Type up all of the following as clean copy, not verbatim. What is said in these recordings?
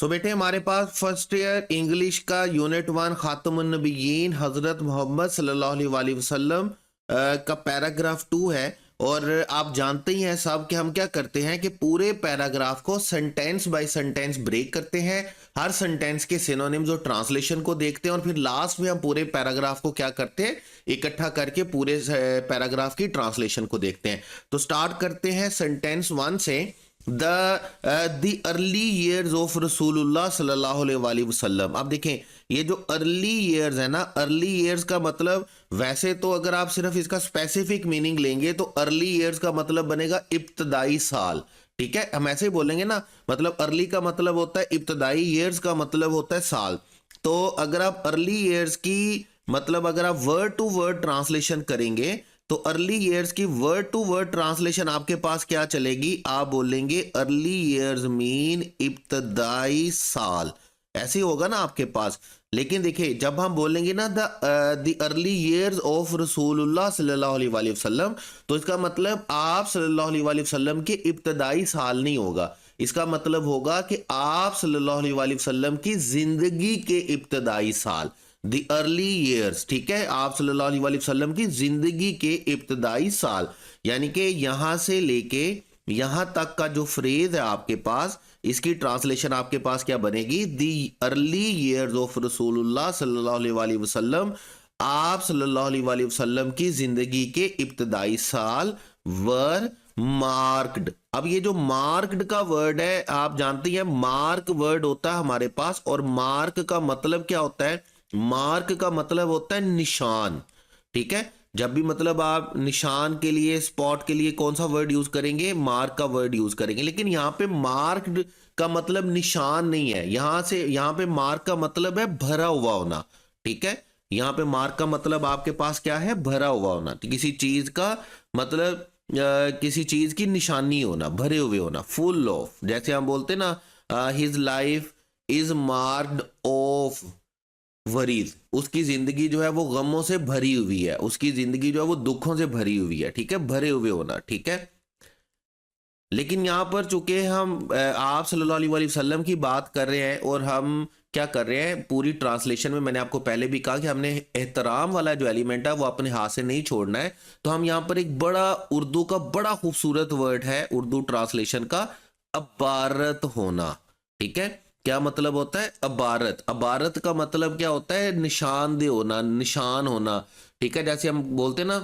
सो बेटे हमारे पास first year English का यूनिट 1 खातमुन नबीयीन हजरत मोहम्मद सल्लल्लाहु अलैहि वसल्लम का पैराग्राफ 2 है। और आप जानते ही हैं सब कि हम क्या करते हैं कि पूरे पैराग्राफ को सेंटेंस बाय सेंटेंस ब्रेक करते हैं, हर सेंटेंस के सिनोनिम्स और ट्रांसलेशन को देखते हैं और फिर लास्ट में हम पूरे पैराग्राफ को क्या करते हैं, इकट्ठा करके पूरे पैराग्राफ की ट्रांसलेशन को देखते हैं। तो स्टार्ट करते हैं सेंटेंस 1 से। द अर्ली ईयर्स ऑफ रसूलुल्लाह सल्लल्लाहु अलैहि वसल्लम। अब देखें ये जो अर्ली ईयर्स है ना, अर्ली ईयर्स का मतलब वैसे तो अगर आप सिर्फ इसका स्पेसिफिक मीनिंग लेंगे तो अर्ली ईयर्स का मतलब बनेगा इब्तदाई साल। ठीक है, हम ऐसे ही बोलेंगे ना, मतलब अर्ली का मतलब होता है इब्तदाई, ईयर्स का मतलब होता है साल। तो अगर आप अर्ली ईयर्स की मतलब अगर आप वर्ड टू वर्ड ट्रांसलेशन करेंगे तो अर्ली ईयर्स की वर्ड टू वर्ड ट्रांसलेशन आपके पास क्या चलेगी, आप बोलेंगे अर्ली ईयर्स मीन इब्तदाई साल, ऐसे ही होगा ना आपके पास। लेकिन देखिए जब हम बोलेंगे ना द अर्ली ईयर्स ऑफ रसूलुल्लाह सल्लल्लाहु अलैहि वसल्लम, तो इसका मतलब आप सल्लल्लाहु अलैहि वसल्लम के इब्तदाई साल नहीं होगा, इसका मतलब होगा कि आप सल्लल्लाहु अलैहि वसल्लम की जिंदगी के इब्तदाई साल, द अर्ली ईयर्स। ठीक है, आप सल्लल्लाहु अलैहि वसल्लम की जिंदगी के इब्तदाई साल, यानी कि यहां से लेके यहां तक का जो फ्रेज है आपके पास, इसकी ट्रांसलेशन आपके पास क्या बनेगी, द अर्ली ईयर्स ऑफ रसूलुल्लाह सल्लल्लाहु अलैहि वसल्लम, आप सल्लल्लाहु अलैहि वसल्लम की जिंदगी के इब्तदाई साल वर मार्क्ड। अब ये जो मार्क्ड का वर्ड है, आप जानते हैं मार्क वर्ड होता है हमारे पास, और मार्क का मतलब क्या होता है, मार्क का मतलब होता है निशान। ठीक है, जब भी मतलब आप निशान के लिए, स्पॉट के लिए कौन सा वर्ड यूज करेंगे, मार्क का वर्ड यूज करेंगे। लेकिन यहाँ पे मार्क्ड का मतलब निशान नहीं है, यहां से यहाँ पे मार्क का मतलब है भरा हुआ होना। ठीक है, यहाँ पे मार्क का मतलब आपके पास क्या है, भरा हुआ होना, तो किसी चीज का मतलब किसी चीज की निशानी होना, भरे हुए होना, फुल ऑफ। जैसे हम बोलते ना his life is marked of worries, उसकी जिंदगी जो है वो गमों से भरी हुई है, उसकी जिंदगी जो है वो दुखों से भरी हुई है। ठीक है, भरे हुए होना। ठीक है, लेकिन यहाँ पर चूंकि हम आप सल्लल्लाहु अलैहि वसल्लम की बात कर रहे हैं और हम क्या कर रहे हैं, पूरी ट्रांसलेशन में मैंने आपको पहले भी कहा कि हमने एहतराम वाला जो एलिमेंट है वो अपने हाथ से नहीं छोड़ना है। तो हम यहाँ पर एक बड़ा उर्दू का बड़ा खूबसूरत वर्ड है उर्दू ट्रांसलेशन का, अबारत होना। ठीक है, क्या मतलब होता है अबारत, अबारत का मतलब क्या होता है, निशानदेह होना, निशान होना। ठीक है, जैसे हम बोलते हैं ना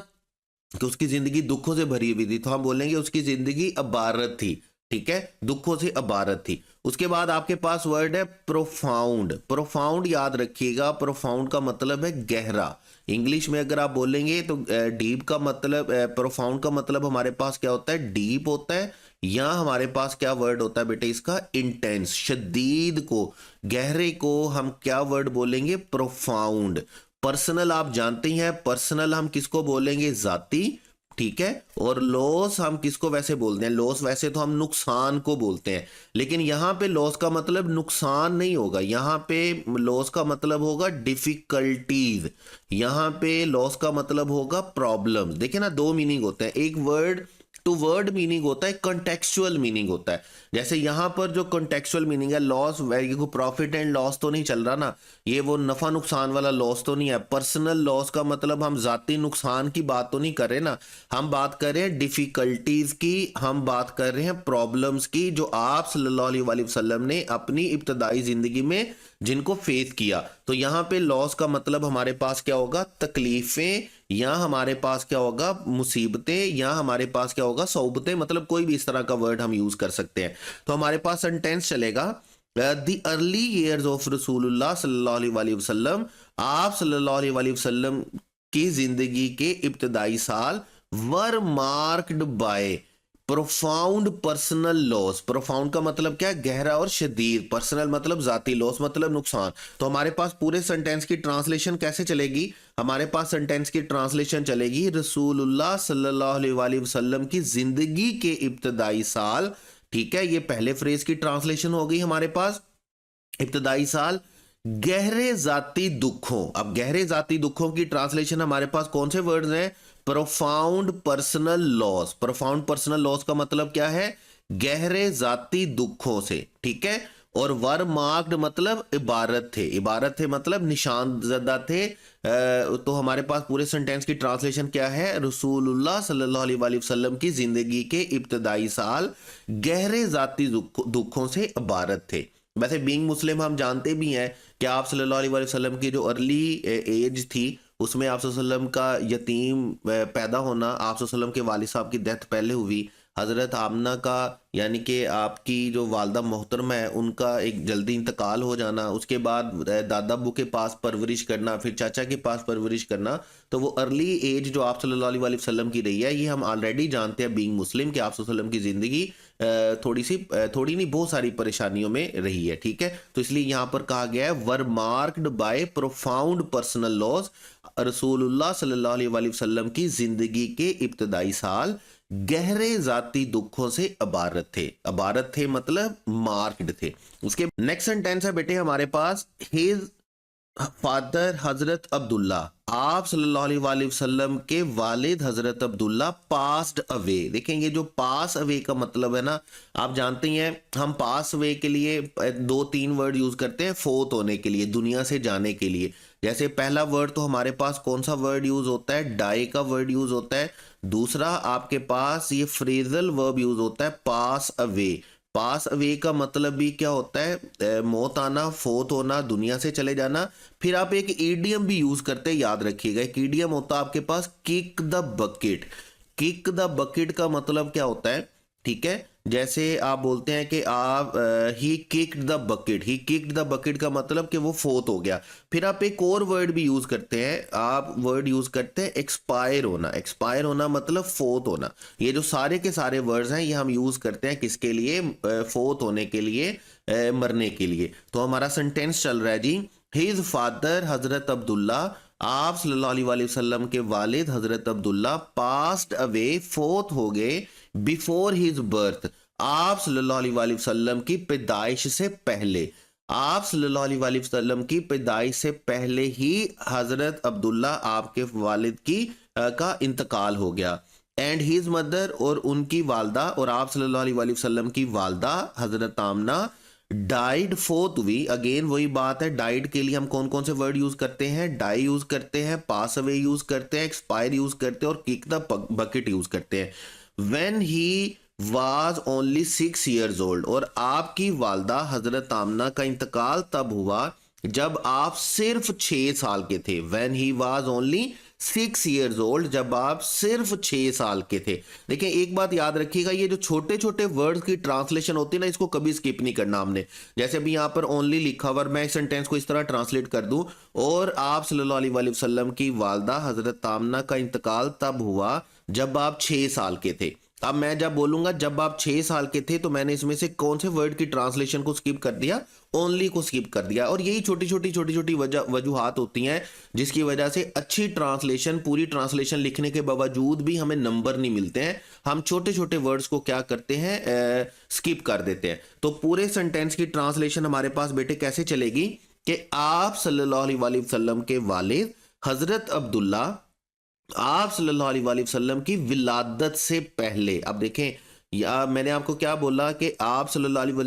कि उसकी जिंदगी दुखों से भरी हुई थी, तो हम बोलेंगे उसकी जिंदगी अबारत थी। ठीक है, दुखों से अबारत थी। उसके बाद आपके पास वर्ड है प्रोफाउंड। प्रोफाउंड याद रखिएगा, प्रोफाउंड का मतलब है गहरा। इंग्लिश में अगर आप बोलेंगे तो डीप का मतलब, प्रोफाउंड का मतलब हमारे पास क्या होता है, डीप होता है। या हमारे पास क्या वर्ड होता है बेटे इसका, इंटेंस, शदीद को, गहरे को हम क्या वर्ड बोलेंगे, प्रोफाउंड। पर्सनल आप जानते ही हैं, पर्सनल हम किसको बोलेंगे, जाती। ठीक है, और लॉस हम किसको वैसे बोलते हैं, लॉस वैसे तो हम नुकसान को बोलते हैं, लेकिन यहां पे लॉस का मतलब नुकसान नहीं होगा, यहां पे लॉस का मतलब होगा डिफिकल्टीज, यहां पे लॉस का मतलब होगा प्रॉब्लम्स। देखिए ना, दो मीनिंग होते हैं, एक वर्ड टू वर्ड मीनिंग होता है, कंटेक्चुअल मीनिंग होता है। जैसे यहां पर जो कंटेक्चुअल मीनिंग है, लॉस, प्रॉफिट एंड लॉस तो नहीं चल रहा ना, ये वो नफा नुकसान वाला लॉस तो नहीं है। पर्सनल लॉस का मतलब हम जाती नुकसान की बात तो नहीं कर रहे ना, हम बात कर रहे हैं डिफिकल्टीज की, हम बात कर रहे हैं प्रॉब्लम्स की, जो आप सल्लल्लाहु अलैहि वसल्लम ने अपनी इब्तदाई जिंदगी में जिनको फेस किया। तो यहाँ पे लॉस का मतलब हमारे पास क्या होगा, तकलीफें, या हमारे पास क्या होगा, मुसीबतें, या हमारे पास क्या होगा, सौबतें, मतलब कोई भी इस तरह का वर्ड हम यूज कर सकते हैं। तो हमारे पास सेंटेंस चलेगा द अर्ली ईयर्स ऑफ रसूलुल्लाह सल्लल्लाहु अलैहि वसल्लम, आप सल्लल्लाहु अलैहि वसल्लम की जिंदगी के इब्तदाई साल वर marked by profound personal loss. Profound का मतलब क्या है, गहरा और शदीद, पर्सनल मतलब जाती, लॉस मतलब नुकसान। तो हमारे पास पूरे सेंटेंस की ट्रांसलेशन कैसे चलेगी, हमारे पास सेंटेंस की ट्रांसलेशन चलेगी रसूलुल्लाह सल्लल्लाहु अलैहि वसल्लम की जिंदगी के इब्तदाई साल। ठीक है, ये पहले फ्रेज की ट्रांसलेशन हो गई हमारे पास, इब्तदाई साल गहरे जाती दुखों। अब गहरे जाती दुखों की ट्रांसलेशन हमारे पास कौन से वर्ड्स हैं, profound personal loss. Profound personal loss का मतलब क्या है, गहरे जाती दुखों से। ठीक है, और वर मार्क्ड मतलब इबारत थे, इबारत थे मतलब निशान ज़दा थे। तो हमारे पास पूरे सेंटेंस की ट्रांसलेशन क्या है, रसूलुल्लाह सल्लल्लाहु अलैहि वसल्लम की ज़िंदगी के इब्तदाई साल गहरे ज़ाती दुखों से इबारत थे। वैसे बीइंग मुस्लिम हम जानते भी हैं कि आप सल्लल्लाहु अलैहि वसल्लम की जो अर्ली एज थी उसमें आप सल्लल्लाहु अलैहि वसल्लम का यतीम पैदा होना, आप सल्लल्लाहु अलैहि वसल्लम के वालिद साहब की डेथ पहले हुई, हज़रत आमना का यानी कि आपकी जो वालदा मोहतरमा है उनका एक जल्दी इंतकाल हो जाना, उसके बाद दादा अब्बू के पास परवरिश करना, फिर चाचा के पास परवरिश करना। तो वो अर्ली एज जो आप सल्लल्लाहु अलैहि वसल्लम की रही है ये हम ऑलरेडी जानते हैं बीइंग मुस्लिम कि आप सल्लल्लाहु अलैहि वसल्लम की ज़िंदगी थोड़ी नहीं बहुत सारी परेशानियों में रही है, ठीक है। तो इसलिए यहाँ पर कहा गया है वर marked by profound personal loss, रसूलुल्लाह सल्लल्लाहु अलैहि वसल्लम की ज़िंदगी के इब्तदाई साल गहरे जाती दुखों से अबारत थे, अबारत थे मतलब मार्क्ड थे। उसके नेक्स्ट सेंटेंस है बेटे हमारे पास, हिज फादर हजरत अब्दुल्ला, आप सल्लल्लाहु अलैहि वसल्लम के वालिद हजरत अब्दुल्ला पास्ड अवे। देखें ये जो पास अवे का मतलब है ना, आप जानते ही हैं हम पास अवे के लिए दो तीन वर्ड यूज करते हैं, फोत होने के लिए, दुनिया से जाने के लिए। जैसे पहला वर्ड तो हमारे पास कौन सा वर्ड यूज होता है, डाई का वर्ड यूज होता है। दूसरा आपके पास ये फ्रेजल वर्ब यूज होता है पास अवे। पास अवे का मतलब भी क्या होता है, मौत आना, फोत होना, दुनिया से चले जाना। फिर आप एक ईडियम भी यूज करते हैं, याद रखिएगा। एक ईडियम होता है आपके पास kick the bucket. Kick the bucket का मतलब क्या होता है, ठीक है, जैसे आप बोलते हैं कि आप he kicked the bucket, he kicked the bucket का मतलब कि वो फोत हो गया। फिर आप एक और वर्ड भी यूज करते हैं, आप वर्ड यूज करते हैं एक्सपायर होना। एक्सपायर होना मतलब फोत होना। ये जो सारे के सारे वर्ड्स हैं ये हम यूज करते हैं किसके लिए, फोत होने के लिए, मरने के लिए। तो हमारा सेंटेंस चल रहा है जी, हिज फादर हजरत अब्दुल्ला, आप सल्लल्लाहु अलैहि वसल्लम के वालिद हजरत अब्दुल्ला पास्ड अवे, फोत हो गए, बिफोर हिज बर्थ, आप सल्लल्लाहु अलैहि वसल्लम की पैदाइश से पहले। आप सल्लल्लाहु अलैहि वसल्लम की पैदाइश से पहले ही हजरत अब्दुल्ला आपके वालिद की का इंतकाल हो गया। एंड हिज मदर, और उनकी वालदा, और आप सल्लल्लाहु अलैहि वसल्लम की वालदा हजरत आमना डाइड, फोर्थ हुई। अगेन वही बात है, डाइड के लिए हम कौन कौन से वर्ड यूज करते हैं, डाई यूज करते हैं, पास अवे यूज करते हैं, एक्सपायर यूज करते हैं और किक द बकेट यूज करते हैं। When he was only 6 years old, और आपकी वालदा हजरत आमना का इंतकाल तब हुआ जब आप सिर्फ 6 साल के थे। When he was only 6 years old, जब आप सिर्फ 6 साल के थे। देखिए एक बात याद रखिएगा, ये जो छोटे छोटे वर्ड्स की ट्रांसलेशन होती है ना, इसको कभी स्किप नहीं करना हमने। जैसे अभी यहाँ पर ओनली लिखा हुआ, मैं इस सेंटेंस को इस तरह ट्रांसलेट कर दूं, और आप सल्लल्लाहु अलैहि वसल्लम की वालदा हजरत आमना का इंतकाल तब हुआ जब आप 6 साल के थे। अब मैं जब बोलूंगा जब आप 6 साल के थे, तो मैंने इसमें से कौन से वर्ड की ट्रांसलेशन को स्किप कर दिया, ओनली को स्किप कर दिया। और यही छोटी छोटी वजूहात होती हैं जिसकी वजह से अच्छी ट्रांसलेशन, पूरी ट्रांसलेशन लिखने के बावजूद भी हमें नंबर नहीं मिलते हैं। हम छोटे छोटे वर्ड्स को क्या करते हैं, स्किप कर देते हैं। तो पूरे सेंटेंस की ट्रांसलेशन हमारे पास बेटे कैसे चलेगी कि आप सल्लल्लाहु अलैहि वसल्लम के वालिद हजरत अब्दुल्ला, आप सल्लल्लाहु अलैहि वसल्लम की विलादत से पहले। अब देखें, या मैंने आपको क्या बोला कि आप सल्लल्लाहु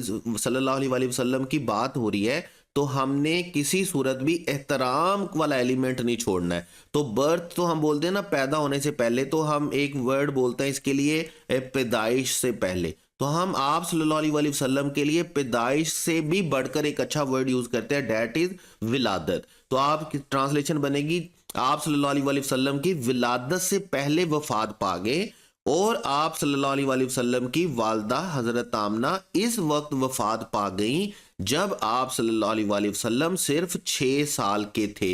अलैहि वसल्लम की बात हो रही है, तो हमने किसी सूरत भी एहतराम वाला एलिमेंट नहीं छोड़ना है। तो बर्थ तो हम बोलते हैं ना, पैदा होने से पहले, तो हम एक वर्ड बोलते हैं इसके लिए पैदाइश से पहले। तो हम आप सल्लल्लाहु अलैहि वसल्लम के लिए पैदाइश से भी बढ़कर एक अच्छा वर्ड यूज करते हैं, डेट इज विलादत। तो आप ट्रांसलेशन बनेगी, आप सल्लल्लाहु अलैहि वसल्लम की विलादत से पहले वफात पा गए, और आप सल्लल्लाहु अलैहि वसल्लम की वालदा हजरत आमना इस वक्त वफात पा गई जब आप सल्लल्लाहु अलैहि वसल्लम सिर्फ 6 साल के थे।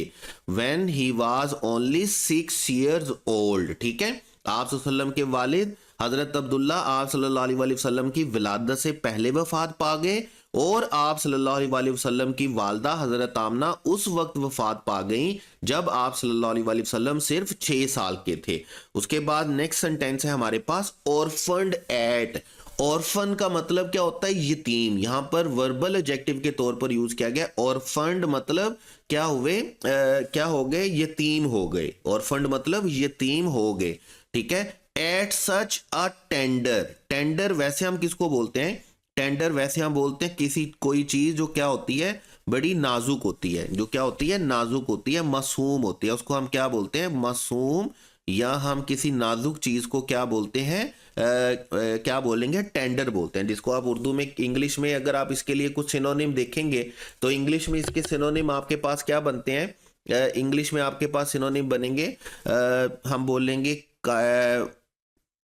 When he was only 6 years old, ठीक है। आप सल्लल्लाहु के वालिद हजरत अब्दुल्ला आप सल्लल्लाहु अलैहि वसल्लम की विलादत से पहले वफात पा गए, और आप सल्लल्लाहु अलैहि वसल्लम की वालदा हजरत आमना उस वक्त वफात पा गई जब आप सल्लल्लाहु अलैहि वसल्लम सिर्फ 6 साल के थे। उसके बाद नेक्स्ट सेंटेंस है हमारे पास, ऑर्फन्ड एट। ऑर्फन का मतलब क्या होता है, यतीम। यहां पर वर्बल एडजेक्टिव के तौर पर यूज किया गया। ऑर्फन्ड मतलब क्या हुए, क्या हो गए, यतीम हो गए। ऑर्फन्ड मतलब यतीम हो गए, ठीक है। Eight such a tender, tender वैसे हम किसको बोलते हैं, टेंडर वैसे हम बोलते हैं किसी कोई चीज जो क्या होती है, बड़ी नाजुक होती है, जो क्या होती है, नाजुक होती है, मासूम होती है, उसको हम क्या बोलते हैं, मासूम। या हम किसी नाजुक चीज को क्या बोलते हैं, क्या बोलेंगे, टेंडर बोलते हैं, जिसको आप उर्दू में, इंग्लिश में अगर आप इसके लिए कुछ सिनोनिम देखेंगे तो इंग्लिश में इसके सिनोनिम आपके पास क्या बनते हैं, इंग्लिश में आपके पास सिनोनिम बनेंगे, हम बोलेंगे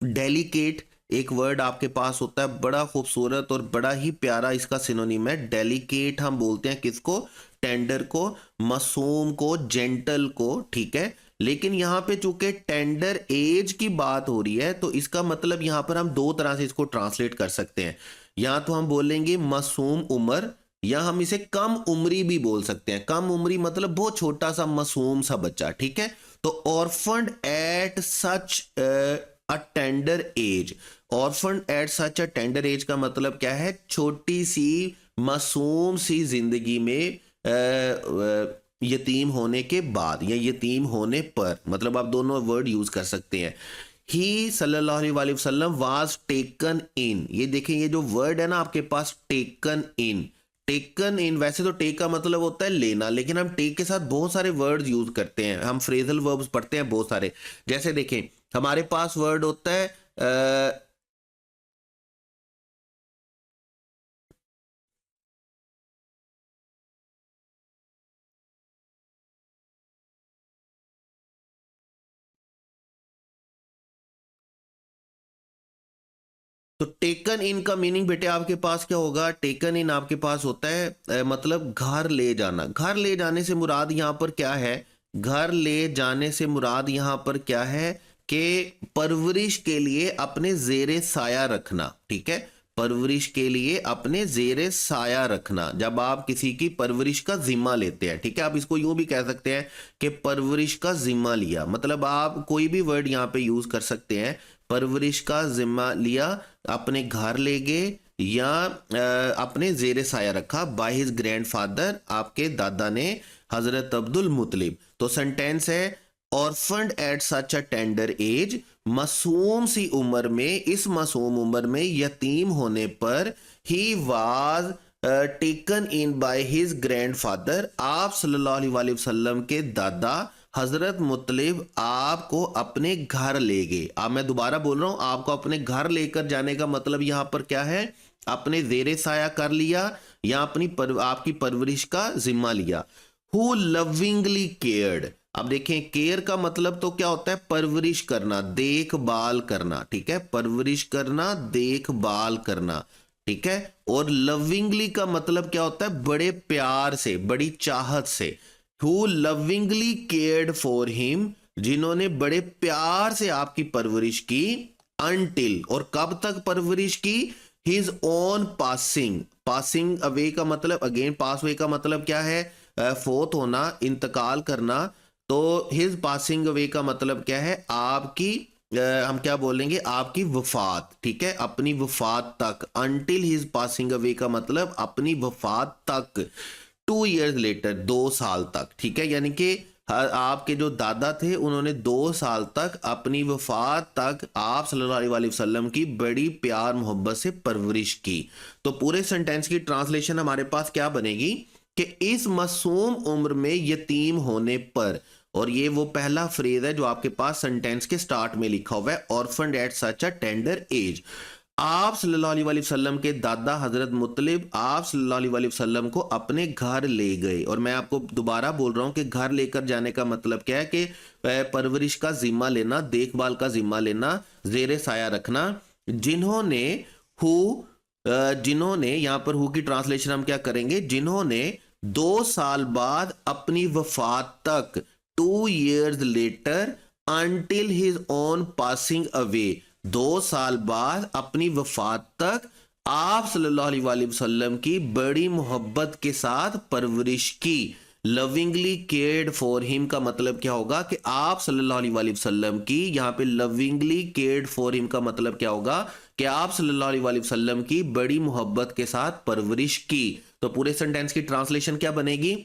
डेलिकेट। एक वर्ड आपके पास होता है बड़ा खूबसूरत और बड़ा ही प्यारा, इसका सिनोनिम है डेलिकेट। हम बोलते हैं किसको, टेंडर को, मासूम को, जेंटल को, ठीक है। लेकिन यहाँ पे चूंकि टेंडर एज की बात हो रही है तो इसका मतलब यहाँ पर हम दो तरह से इसको ट्रांसलेट कर सकते हैं। या तो हम बोलेंगे मासूम उम्र, या हम इसे कम उम्री भी बोल सकते हैं। कम उम्री मतलब बहुत छोटा सा मासूम सा बच्चा, ठीक है। तो orphaned at such a tender age, orphaned at such a tender age का मतलब क्या है, छोटी सी मासूम सी जिंदगी में यतीम होने के बाद या यतीम होने पर, मतलब आप दोनों वर्ड यूज कर सकते हैं। ही सल्लल्लाहु अलैहि वसल्लम वाज टेकन इन, ये देखें ये जो वर्ड है ना आपके पास, टेकन इन। टेकन इन, वैसे तो टेक का मतलब होता है लेना, लेकिन हम टेक के साथ बहुत सारे वर्ड्स यूज करते हैं, हम फ्रेजल वर्ब्स पढ़ते हैं बहुत सारे। जैसे देखें हमारे पास वर्ड होता है तो टेकन इन का मीनिंग बेटे आपके पास क्या होगा, टेकन इन आपके पास होता है मतलब घर ले जाना। घर ले जाने से मुराद यहाँ पर क्या है, घर ले जाने से मुराद यहाँ पर क्या है कि परवरिश के लिए अपने जेरे साया रखना, ठीक है। परवरिश के लिए अपने जेरे साया रखना, जब आप किसी की परवरिश का जिम्मा लेते हैं, ठीक है। आप इसको यूं भी कह सकते हैं कि परवरिश का जिम्मा लिया, मतलब आप कोई भी वर्ड यहाँ पे यूज कर सकते हैं। परवरिश का जिम्मा लिया, अपने घर ले गए, या अपने जेरे साया रखा, बाय हिज ग्रैंडफादर, आपके दादा ने, हजरत अब्दुल मुतलिब। तो सेंटेंस है orphaned at such a tender age, मासूम सी उम्र में, इस मासूम उम्र में यतीम होने पर, he was taken in by his grandfather, आप सल्लल्लाहु अलैहि वसल्लम के दादा हजरत मुतलिब आपको अपने घर ले गए। अब मैं दोबारा बोल रहा हूं, आपको अपने घर लेकर जाने का मतलब यहां पर क्या है, अपने जेरे साया कर लिया या आपकी परवरिश का जिम्मा लिया। हु लविंगली केयर्ड, अब देखें केयर का मतलब तो क्या होता है, परवरिश करना, देखभाल करना, ठीक है। परवरिश करना, देखभाल करना, ठीक है। और लविंगली का मतलब क्या होता है, बड़े प्यार से, बड़ी चाहत से। Who lovingly cared for him, जिन्होंने बड़े प्यार से आपकी परवरिश की, अनटिल, और कब तक परवरिश की, his own passing. Passing away का मतलब, अगेन पास वे का मतलब क्या है, फोत होना, इंतकाल करना। तो हिज पासिंग अवे का मतलब क्या है, आपकी हम क्या बोलेंगे, आपकी वफात, ठीक है, अपनी वफात तक। अनटिल हिज पासिंग अवे का मतलब अपनी वफात तक। 2 years लेटर, 2 साल तक, ठीक है। यानी कि आपके जो दादा थे उन्होंने 2 साल तक, अपनी वफात तक आप सल्लल्लाहु अलैहि वसल्लम की बड़ी प्यार मोहब्बत से परवरिश की। तो पूरे सेंटेंस की ट्रांसलेशन हमारे पास क्या बनेगी कि इस मासूम उम्र में यतीम होने पर, और ये वो पहला फ्रेज है जो आपके पास सेंटेंस के स्टार्ट में लिखा हुआ है, orphaned at such a tender age. आप सल्लल्लाहु अलैहि वसल्लम के दादा हजरत मुतलिब आप सल्लल्लाहु अलैहि वसल्लम को अपने घर ले गए। और मैं आपको दोबारा बोल रहा हूं कि घर लेकर जाने का मतलब क्या है कि परवरिश का जिम्मा लेना, देखभाल का जिम्मा लेना, जेरे साया रखना। जिन्होंने जिन्होंने यहां पर हु की ट्रांसलेशन हम क्या करेंगे, जिन्होंने 2 साल बाद अपनी वफात तक, 2 years later, until his own passing away, 2 साल बाद अपनी वफात तक आप सल्लल्लाहु अलैहि वसल्लम की बड़ी मोहब्बत के साथ परवरिश की। लविंगली केयर्ड फॉर हिम का मतलब क्या होगा कि आप सल्लल्लाहु अलैहि वसल्लम की, यहाँ पे लविंगली केयर्ड फॉर हिम का मतलब क्या होगा कि आप सल्लल्लाहु अलैहि वसल्लम की बड़ी मोहब्बत के साथ परवरिश की। तो पूरे सेंटेंस की ट्रांसलेशन क्या बनेगी,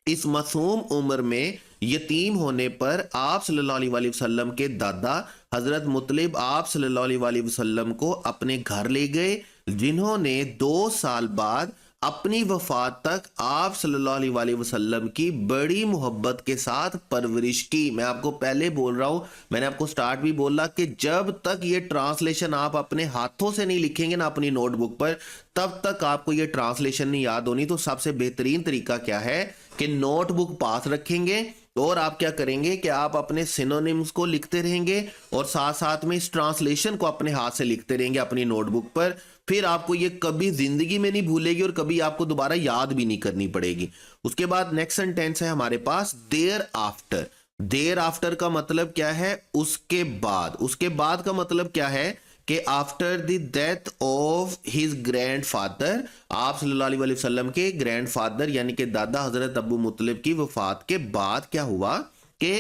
इस मासूम उम्र में यतीम होने पर आप सल्लल्लाहु अलैहि वसल्लम के दादा हजरत मुतलिब आप सल्लल्लाहु अलैहि वसल्लम को अपने घर ले गए, जिन्होंने 2 साल बाद अपनी वफात तक आप सल्लल्लाहु अलैहि वसल्लम की बड़ी मोहब्बत के साथ परवरिश की। मैं आपको पहले बोल रहा हूं, मैंने आपको स्टार्ट भी बोला कि जब तक ये ट्रांसलेशन आप अपने हाथों से नहीं लिखेंगे ना अपनी नोटबुक पर, तब तक आपको ये ट्रांसलेशन नहीं याद होनी। तो सबसे बेहतरीन तरीका क्या है कि नोटबुक पास रखेंगे और आप क्या करेंगे कि आप अपने सिनोनिम्स को लिखते रहेंगे और साथ साथ में इस ट्रांसलेशन को अपने हाथ से लिखते रहेंगे अपनी नोटबुक पर। फिर आपको ये कभी जिंदगी में नहीं भूलेगी और कभी आपको दोबारा याद भी नहीं करनी पड़ेगी। उसके बाद नेक्स्ट सेंटेंस है हमारे पास देयर आफ्टर। देयर आफ्टर का मतलब क्या है? उसके बाद। उसके बाद का मतलब क्या है कि after the death of his grandfather, आप सल्लल्लाहु अलैहि वसल्लम के ग्रैंडफादर यानी कि दादा हजरत अबू मुत्तलिब की वफात के बाद क्या हुआ कि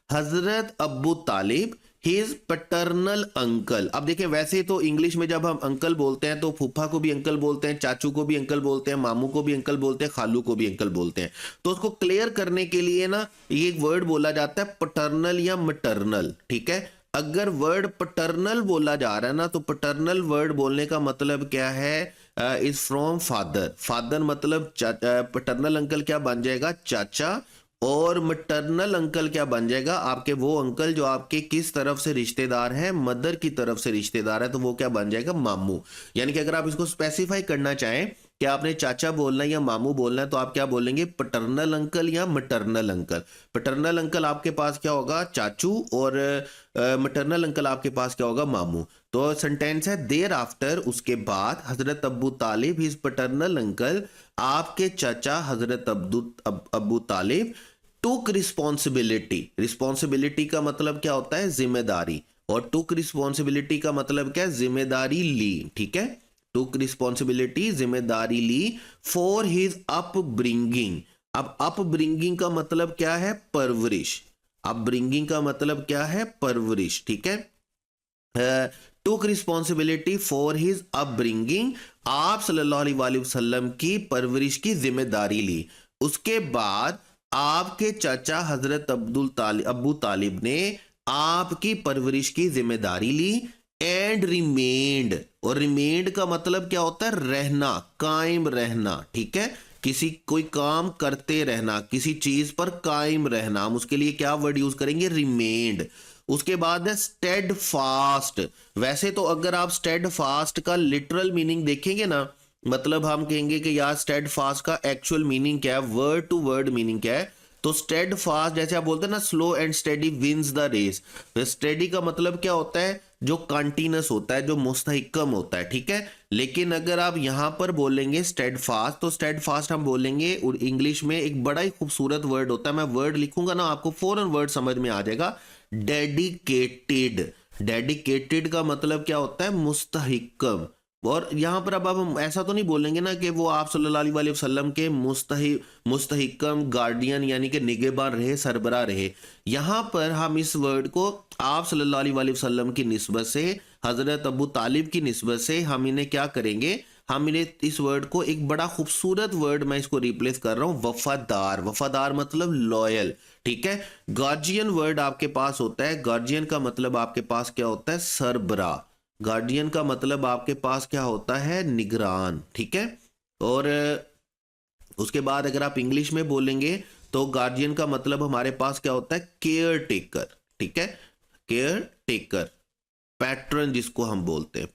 हजरत अबू तालिब हिज पैटर्नल अंकल। अब देखिए वैसे तो इंग्लिश में जब हम अंकल बोलते हैं तो फूफा को भी अंकल बोलते हैं, चाचू को भी अंकल बोलते हैं, मामू को भी अंकल बोलते हैं, खालू को भी अंकल बोलते हैं। तो उसको क्लियर करने के लिए ना ये एक वर्ड बोला जाता है पैटर्नल या मटर्नल। ठीक है, अगर वर्ड पैटर्नल बोला जा रहा है ना तो पैटर्नल वर्ड बोलने का मतलब क्या है? Is from father. फादर मतलब पैटर्नल अंकल क्या बन जाएगा? चाचा। और मैटरनल अंकल क्या बन जाएगा? आपके वो अंकल जो आपके किस तरफ से रिश्तेदार हैं, मदर की तरफ से रिश्तेदार है, तो वो क्या बन जाएगा? मामू। यानी कि अगर आप इसको स्पेसिफाई करना चाहें कि आपने चाचा बोलना है या मामू बोलना है तो आप क्या बोलेंगे? पैटर्नल अंकल या मैटरनल अंकल। पैटर्नल अंकल आपके पास क्या होगा? चाचू। और मैटरनल अंकल आपके पास क्या होगा? मामू। तो सेंटेंस है देयर आफ्टर, उसके बाद हजरत अबू तालिब हिज पैटर्नल अंकल, आपके चाचा हजरत अबू तालिब टुक रिस्पॉन्सिबिलिटी। रिस्पॉन्सिबिलिटी का मतलब क्या होता है? जिम्मेदारी। और टुक रिस्पॉन्सिबिलिटी का मतलब क्या है? जिम्मेदारी ली। ठीक है, टुक रिस्पॉन्सिबिलिटी, जिम्मेदारी ली फॉर हिज अपब्रिंगिंग। अब अपब्रिंगिंग का मतलब क्या है? परवरिश। अपब्रिंगिंग का मतलब क्या है? परवरिश। ठीक है, टुक रिस्पॉन्सिबिलिटी फॉर हिज अपब्रिंगिंग, आप सल्लल्लाहु अलैहि वसल्लम की परवरिश की जिम्मेदारी ली। उसके बाद आपके चाचा हजरत अबू तालिब ने आपकी परवरिश की जिम्मेदारी ली। एंड रिमेंड, और रिमेंड का मतलब क्या होता है? रहना, कायम रहना। ठीक है, किसी कोई काम करते रहना, किसी चीज पर कायम रहना, हम उसके लिए क्या वर्ड यूज करेंगे? रिमेंड। उसके बाद है स्टेड फास्ट। वैसे तो अगर आप स्टेड फास्ट का लिटरल मीनिंग देखेंगे ना, मतलब हम कहेंगे कि यार स्टेड फास्ट का एक्चुअल मीनिंग क्या है, वर्ड टू वर्ड मीनिंग क्या है, तो स्टेड फास्ट जैसे आप बोलते हैं ना slow and steady wins the race. Steady का मतलब क्या होता है? जो कंटिन्यूस होता है, जो मुस्तहिकम होता है। ठीक है, लेकिन अगर आप यहां पर बोलेंगे स्टेड फास्ट, तो स्टेड फास्ट हम बोलेंगे और इंग्लिश में एक बड़ा ही खूबसूरत वर्ड होता है, मैं वर्ड लिखूंगा ना आपको फौरन वर्ड समझ में आ जाएगा। डेडिकेटेड। डेडिकेटेड का मतलब क्या होता है? मुस्तहिकम। और यहां पर अब हम ऐसा तो नहीं बोलेंगे ना कि वो आप सल्लल्लाहु अलैहि वसल्लम के मुस्तहिकम गार्डियन यानी कि निगहबान रहे, सरबरा रहे। यहां पर हम इस वर्ड को आप सल्लल्लाहु अलैहि वसल्लम की निस्बत से, हजरत अबू तालिब की निस्बत से हम इन्हें क्या करेंगे? हम इन्हें इस वर्ड को एक बड़ा खूबसूरत वर्ड मैं इसको रिप्लेस कर रहा हूं, वफादार। वफादार मतलब लॉयल। ठीक है, गार्जियन वर्ड आपके पास होता है, गार्जियन का मतलब आपके पास क्या होता है? सरबरा। गार्डियन का मतलब आपके पास क्या होता है? निगरान। ठीक है, और उसके बाद अगर आप इंग्लिश में बोलेंगे तो गार्जियन का मतलब हमारे पास क्या होता है? Care taker. ठीक है, केयर टेकर, पैट्रन जिसको हम बोलते हैं।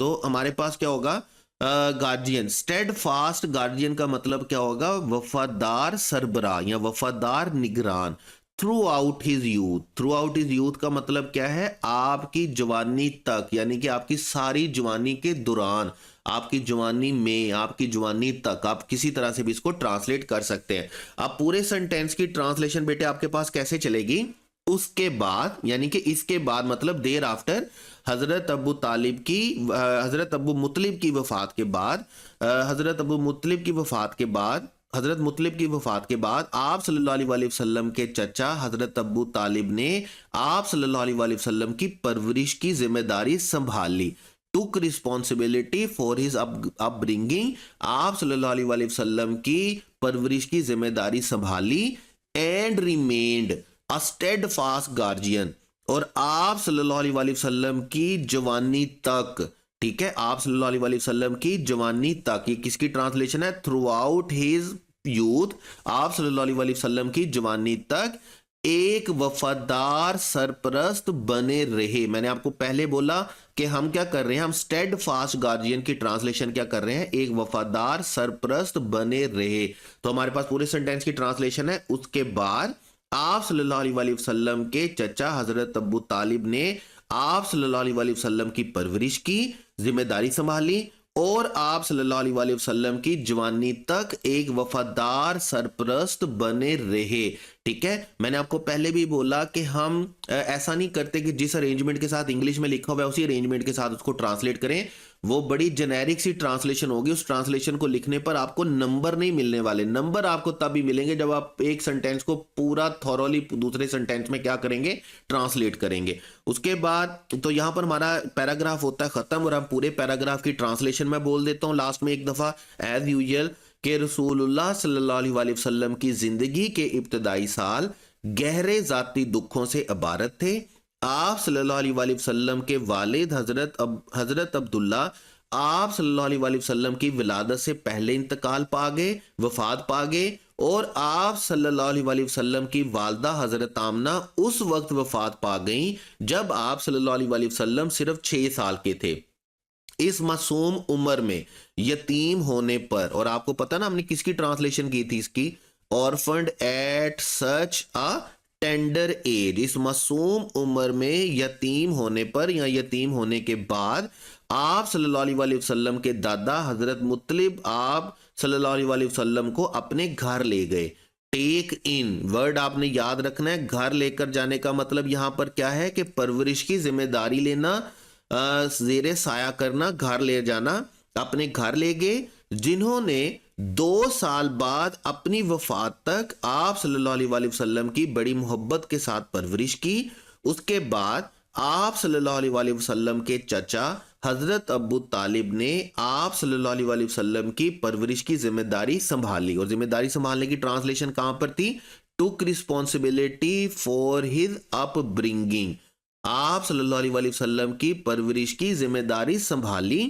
तो हमारे पास क्या होगा? गार्जियन। स्टेड फास्ट गार्जियन का मतलब क्या होगा? वफादार सरबरा या वफादार निगरान। Through out his youth. Through out his youth का मतलब क्या है? आपकी जवानी तक, यानी कि आपकी सारी जवानी के दौरान, आपकी जवानी में, आपकी जवानी तक, आप किसी तरह से भी इसको ट्रांसलेट कर सकते हैं। अब पूरे सेंटेंस की ट्रांसलेशन बेटे आपके पास कैसे चलेगी? उसके बाद यानी कि इसके बाद मतलब देर आफ्टर, हजरत अबू तालिब की, हजरत अबू मुत्तलिब की वफात के बाद, हजरत अबू मुत्तलिब की वफात के बाद, हजरत मुत्तलिब की वफात के बाद आप सल्लल्लाहु अलैहि वसल्लम के चचा हजरत अबू तालिब ने आप सल्लल्लाहु अलैहि वसल्लम की परवरिश की जिम्मेदारी संभाली। टुक रिस्पॉन्सिबिलिटी फॉर हिज अपब्रिंगिंग, आप सल्लल्लाहु अलैहि वसल्लम की परवरिश की जिम्मेदारी संभाली। And remained a steadfast guardian, और आप सल्लल्लाहु अलैहि वसल्लम की जवानी तक ठीक है, आप सल्लल्लाहु अलैहि वसल्लम की जवानी तक, ये किसकी ट्रांसलेशन है? थ्रू आउट हिज यूथ, आप सल्लल्लाहु अलैहि वसल्लम की जवानी तक एक वफादार सरपरस्त बने रहे। मैंने आपको पहले बोला कि हम क्या कर रहे हैं, हम स्टेड फास्ट गार्जियन की ट्रांसलेशन क्या कर रहे हैं, एक वफादार सरपरस्त बने रहे। तो हमारे पास पूरे सेंटेंस की ट्रांसलेशन है। उसके बाद आप सल्लल्लाहु अलैहि वसल्लम के चचा हजरत अबू तालिब ने आप सल्लल्लाहु अलैहि वसल्लम की परवरिश की, जिम्मेदारी संभाली और आप सल्लल्लाहु अलैहि वसल्लम की जवानी तक एक वफादार सरपरस्त बने रहे। ठीक है, मैंने आपको पहले भी बोला कि हम ऐसा नहीं करते कि जिस अरेंजमेंट के साथ इंग्लिश में लिखा हुआ है उसी अरेंजमेंट के साथ उसको ट्रांसलेट करें। वो बड़ी जेनेरिक सी ट्रांसलेशन होगी, उस ट्रांसलेशन को लिखने पर आपको नंबर नहीं मिलने वाले। नंबर आपको तभी मिलेंगे जब आप एक सेंटेंस को पूरा थॉरोली दूसरे सेंटेंस में क्या करेंगे, ट्रांसलेट करेंगे। उसके बाद तो यहां पर हमारा पैराग्राफ होता है खत्म और हम पूरे पैराग्राफ की ट्रांसलेशन में बोल देता हूं लास्ट में एक दफा एज यूजुअल कि रसूलुल्लाह सल्लल्लाहु अलैहि वसल्लम की जिंदगी के इब्तदाई साल गहरे जाती दुखों से इबारत थे। आप सल्लल्लाहु अलैहि वसल्लम के वालिद हजरत अब्दुल्ला आप सल्लल्लाहु अलैहि वसल्लम की विलादत से पहले इंतकाल पा गए, वफात पा गए और आप सल्लल्लाहु अलैहि वसल्लम की वालदा हजरत आमना उस वक्त वफात पा गई जब आप सल्लल्लाहु अलैहि वसल्लम सिर्फ 6 साल के थे। इस मासूम उम्र में यतीम होने पर, और आपको पता ना हमने किसकी ट्रांसलेशन की थी इसकी, orphaned at such a tender age, इस मासूम उम्र में यतीम होने पर या यतीम होने के बाद आप सल्लल्लाहु अलैहि वसल्लम के दादा हजरत मुत्तलिब आप सल्लल्लाहु अलैहि वसल्लम को अपने घर ले गए। टेक इन वर्ड आपने याद रखना है, घर लेकर जाने का मतलब यहां पर क्या है कि परवरिश की जिम्मेदारी लेना, जेरे साया करना, घर ले जाना। अपने घर ले गए जिन्होंने 2 साल बाद अपनी वफात तक आप सल्लल्लाहु अलैहि वसल्लम की बड़ी मोहब्बत के साथ परवरिश की। उसके बाद आप सल्लल्लाहु अलैहि वसल्लम के चचा हजरत अबू तालिब ने आप सल्लल्लाहु अलैहि वसल्लम की परवरिश की जिम्मेदारी संभाली। और जिम्मेदारी संभालने की ट्रांसलेशन कहां पर थी, टुक रिस्पॉन्सिबिलिटी फॉर हिज अपब्रिंगिंग, आप सल्लल्लाहु अलैहि वसल्लम की परवरिश की जिम्मेदारी संभाली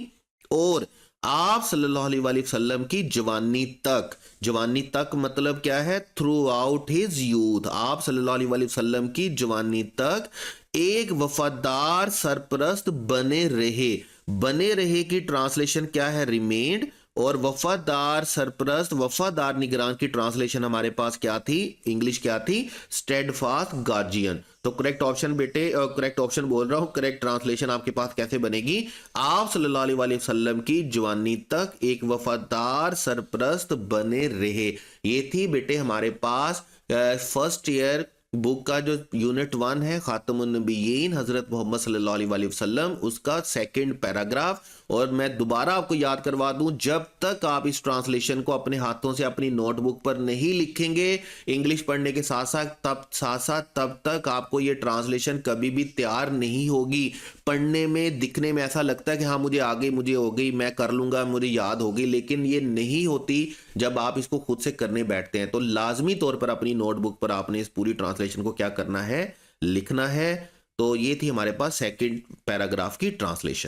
और आप सल्लल्लाहु अलैहि वसल्लम की जवानी तक, जवानी तक मतलब क्या है, थ्रू आउट हिज यूथ, आप सल्लल्लाहु अलैहि वसल्लम की जवानी तक एक वफादार सरपरस्त बने रहे। बने रहे की ट्रांसलेशन क्या है, रिमेन्ड, और वफादार सरपरस्त, वफादार निगरान की ट्रांसलेशन हमारे पास क्या थी, इंग्लिश क्या थी, स्टेडफास्ट गार्जियन। तो करेक्ट ऑप्शन बेटे, करेक्ट ऑप्शन बोल रहा हूं, करेक्ट ट्रांसलेशन आपके पास कैसे बनेगी, आप सल्लल्लाहु अलैहि वसल्लम की जवानी तक एक वफादार सरपरस्त बने रहे। ये थी बेटे हमारे पास फर्स्ट ईयर बुक का जो यूनिट 1 है खातमुन नबीयीन हजरत मोहम्मद सल्लल्लाहु अलैहि वसल्लम, उसका सेकंड पैराग्राफ। और मैं दोबारा आपको याद करवा दूं, जब तक आप इस ट्रांसलेशन को अपने हाथों से अपनी नोटबुक पर नहीं लिखेंगे इंग्लिश पढ़ने के साथ साथ तब तक आपको ये ट्रांसलेशन कभी भी तैयार नहीं होगी। पढ़ने में दिखने में ऐसा लगता है कि हाँ मुझे आ गई, मुझे हो गई, मैं कर लूंगा, मुझे याद होगी, लेकिन ये नहीं होती जब आप इसको खुद से करने बैठते हैं। तो लाजमी तौर पर अपनी नोटबुक पर आपने इस पूरी ट्रांसलेशन को क्या करना है, लिखना है। तो ये थी हमारे पास सेकंड पैराग्राफ की ट्रांसलेशन।